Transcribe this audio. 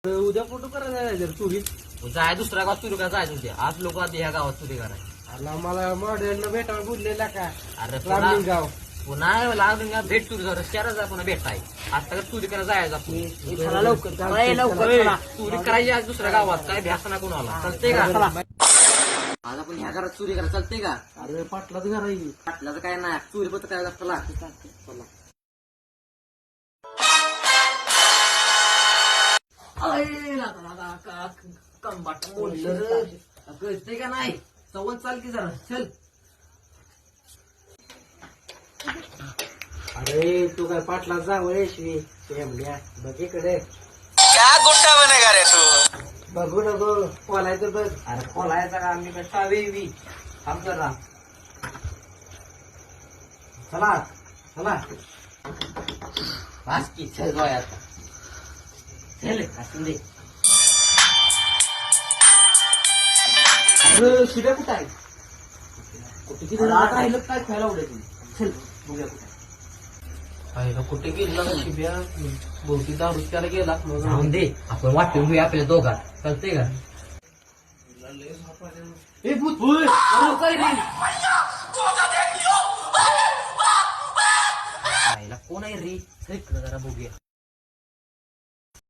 उद्या फोटो करायला जायचं चोरी जाय दुसऱ्या गावात चोरी करायला जायचं उद्या. आज लोक आधी ह्या गावात चोरी करायला. अरे मला मॉडेल भेटायला बोललेला का अरे रामलिंगाव पुन्हा लागून भेट चोरी झालं शहरात पुन्हा भेटाय. आता चोरी करायला जायचं आपण. चला लवकर चोरी करायची आज दुसऱ्या गावात काय भ्यास ना कोणाला चालते का? आज आपण ह्या घरात चोरी करायला चालते का? अरे पाटलाच घर आहे पाटलाचं काय नाही चोरी पत्र काय चला कंबाट बोललं कळते का नाही चवत चाल की जरा चल. अरे तू काय पाटला जावं येशवी बघ इकडे क्या गुंडा बनेगा रे तू. बघू नको बोलायचं बघ. अरे खोलायचा का मी कसा वेवी थांब जरा चला चला वास की चल जाऊया आता चल असून दे. अरे शिड्या कुठं आहे कुठे किती राहिलं काय खायला उद्या तुम्ही चल बघूया कुठे आहे कुठे गेला शिब्या बहुती दारू त्याला गेला जाऊन दे आपण वाटून घेऊया आपल्या दोघात चालते का? ए भूत भूत अरे काय रे